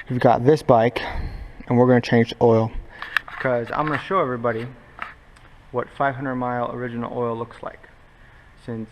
we've got this bike, and we're going to change the oil because I'm going to show everybody what 500-mile original oil looks like, since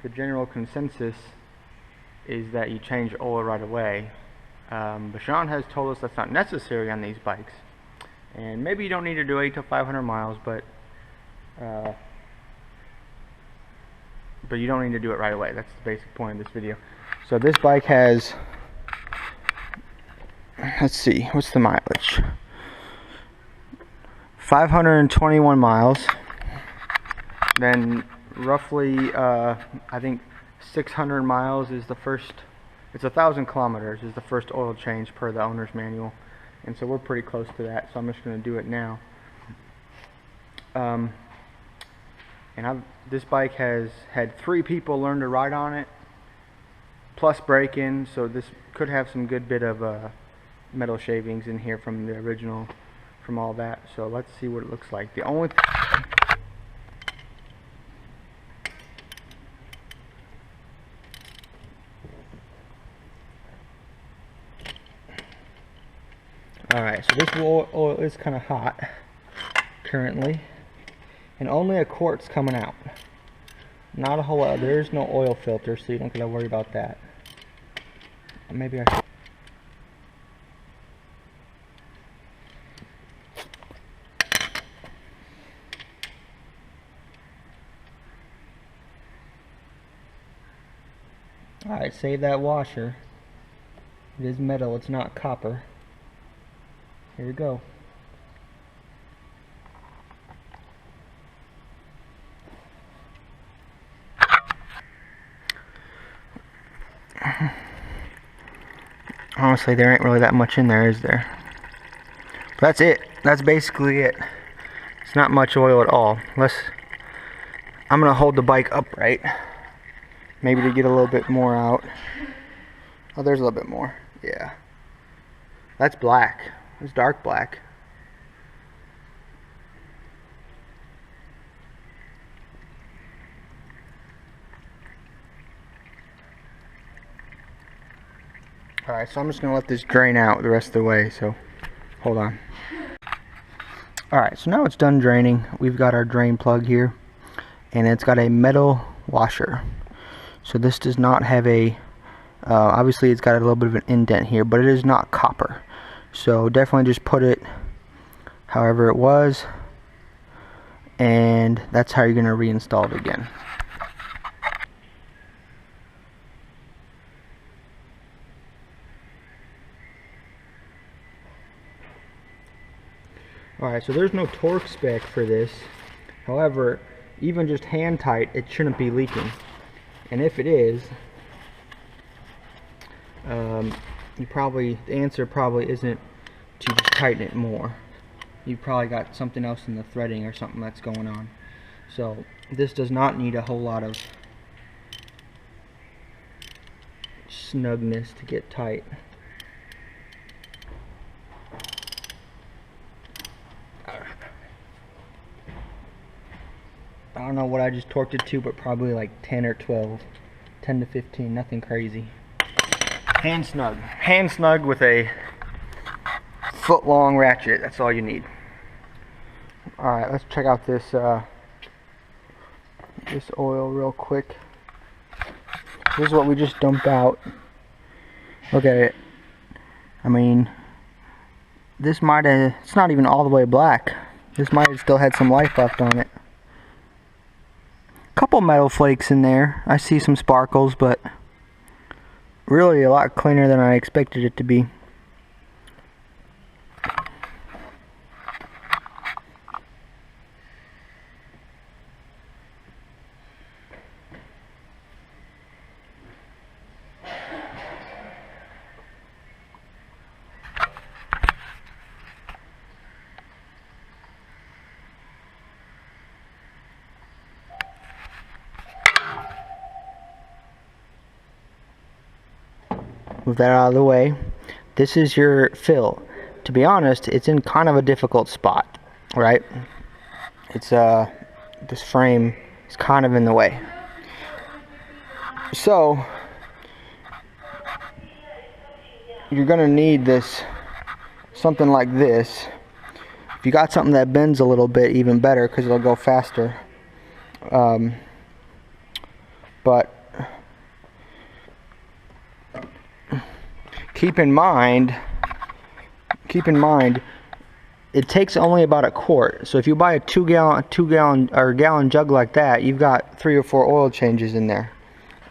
the general consensus is that you change oil right away. But Sean has told us that's not necessary on these bikes, and maybe you don't need to do 8 to 500 miles, but you don't need to do it right away. That's the basic point of this video. So this bike has, let's see, what's the mileage? 521 miles. Then roughly, I think 600 miles is the first, it's 1,000 kilometers is the first oil change per the owner's manual. And so we're pretty close to that, so I'm just going to do it now. This bike has had 3 people learn to ride on it, plus break-in, so this could have some good bit of metal shavings in here from the original, from all that. So let's see what it looks like. The only Alright, so this oil is kind of hot currently, and only a quart's coming out. Not a whole lot. There's no oil filter, so you don't gotta worry about that. Maybe I should. Alright, save that washer. It is metal, it's not copper. Here we go. Honestly, there ain't really that much in there, is there? But that's it. That's basically it. It's not much oil at all. I'm gonna hold the bike upright, maybe to get a little bit more out. Oh, there's a little bit more. Yeah. That's black. It's dark black. Alright, so I'm just going to let this drain out the rest of the way, so hold on. Alright, so now it's done draining. We've got our drain plug here, and it's got a metal washer. So this does not have a, obviously it's got a little bit of an indent here, but it is not copper. So definitely just put it however it was, and that's how you're going to reinstall it again. Alright, so there's no torque spec for this. However, even just hand tight, it shouldn't be leaking. And if it is, the answer probably isn't to just tighten it more. You've probably got something else in the threading or something that's going on. So this does not need a whole lot of snugness to get tight. I don't know what I just torqued it to, but probably like 10 or 12, 10 to 15, nothing crazy. Hand snug with a foot-long ratchet. That's all you need. All right, let's check out this this oil real quick. This is what we just dumped out. Look at it. I mean, this might have, it's not even all the way black. This might have still had some life left on it. Couple metal flakes in there. I see some sparkles, but really a lot cleaner than I expected it to be. Move that out of the way. This is your fill. To be honest, it's in kind of a difficult spot, right? It's this frame is kind of in the way. So you're gonna need this, something like this. If you got something that bends a little bit, even better, because it'll go faster. But keep in mind, it takes only about a quart. So if you buy a two gallon or gallon jug like that, you've got 3 or 4 oil changes in there.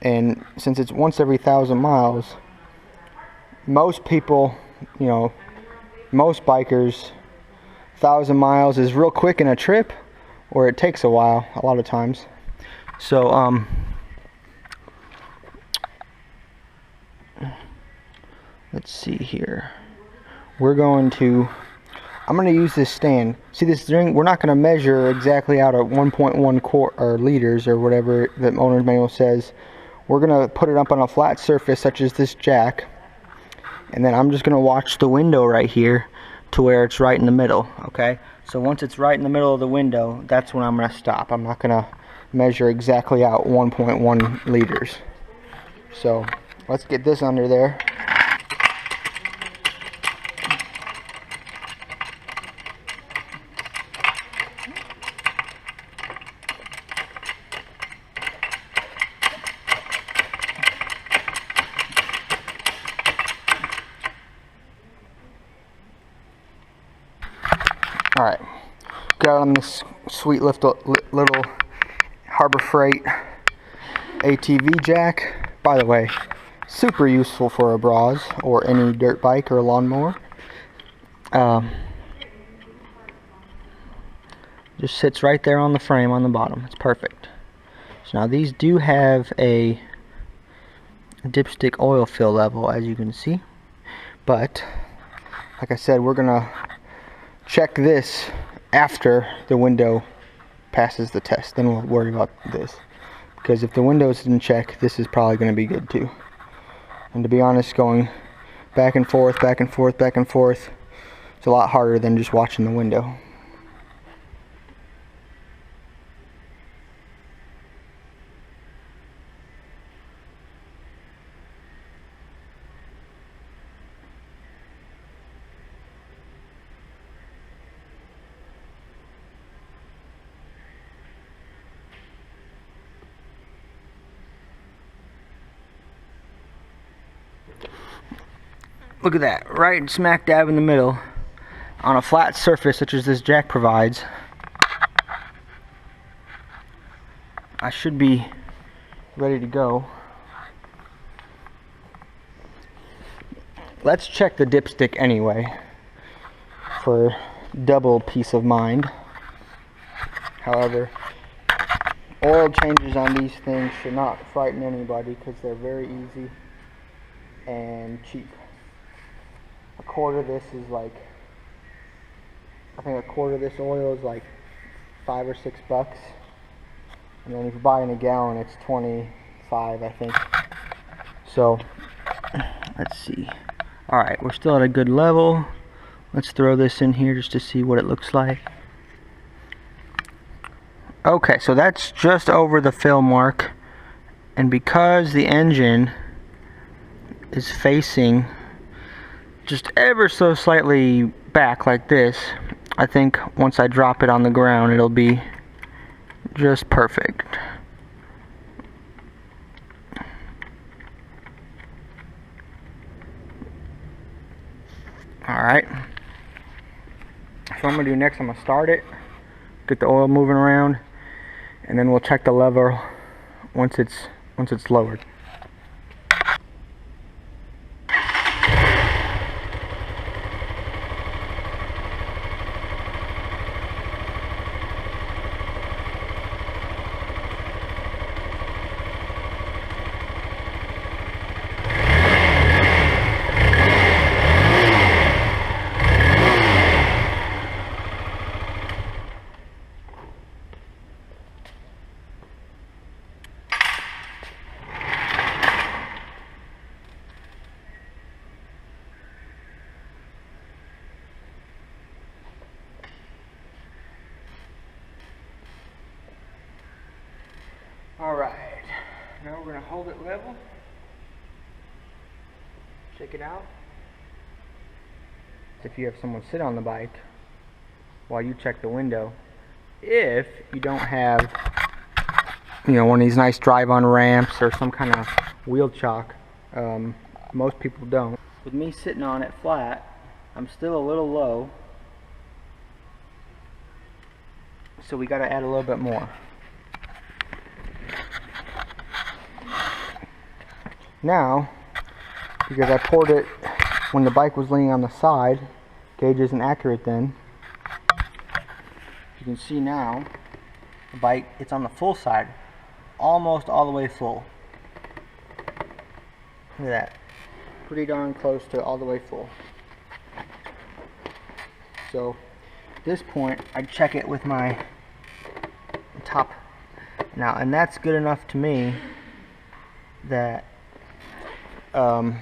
And since it's once every 1,000 miles, most people, you know, most bikers, 1,000 miles is real quick in a trip, or it takes a while a lot of times. So let's see here. I'm going to use this stand. See this drink? We're not going to measure exactly out at 1.1 quart or liters or whatever the owner's manual says. We're going to put it up on a flat surface such as this jack. And then I'm just going to watch the window right here to where it's right in the middle. Okay? So once it's right in the middle of the window, that's when I'm going to stop. I'm not going to measure exactly out 1.1 liters. So let's get this under there. Alright, got on this sweet little Harbor Freight ATV jack. By the way, super useful for a Brozz or any dirt bike or lawnmower. Just sits right there on the frame on the bottom. It's perfect. So now these do have a dipstick oil fill level, as you can see. But, like I said, we're going to check this after the window passes the test. Then we'll worry about this. Because if the windows didn't check, this is probably going to be good too. And to be honest, going back and forth, back and forth, back and forth, it's a lot harder than just watching the window. Look at that, right smack dab in the middle, on a flat surface such as this jack provides. I should be ready to go. Let's check the dipstick anyway, for double peace of mind. However, oil changes on these things should not frighten anybody because they're very easy and cheap. A quart of this is like, I think a quart of this oil is like $5 or $6. And then if you're buying a gallon, it's 25, I think. So, let's see. Alright, we're still at a good level. Let's throw this in here just to see what it looks like. Okay, so that's just over the fill mark. And because the engine is facing just ever so slightly back like this, I think once I drop it on the ground, it'll be just perfect. Alright. So what I'm going to do next, I'm going to start it, get the oil moving around, and then we'll check the lever once it's lowered. Alright, now we're going to hold it level, check it out. if you have someone sit on the bike while you check the window. If you don't have, you know, one of these nice drive-on ramps or some kind of wheel chock, most people don't. With me sitting on it flat, I'm still a little low, so we got to add a little bit more. Now, because I poured it when the bike was leaning on the side, gauge isn't accurate then. You can see now, the bike, it's on the full side, almost all the way full. Look at that. Pretty darn close to all the way full. So, at this point, I check it with my top. Now, and that's good enough to me that I'm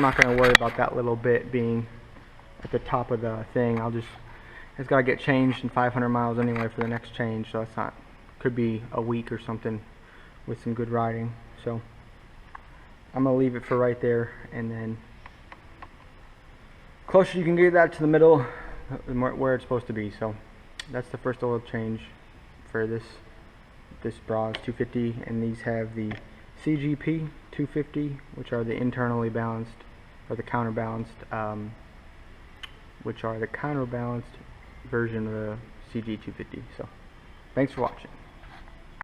not going to worry about that little bit being at the top of the thing. It's got to get changed in 500 miles anyway for the next change, so it's not, could be a week or something with some good riding. So I'm going to leave it for right there, and then closer you can get that to the middle, where it's supposed to be. So that's the first oil change for this Brozz 250, and these have the CGP 250, which are the internally balanced, or the counterbalanced, which are the counterbalanced version of the CG 250. So thanks for watching.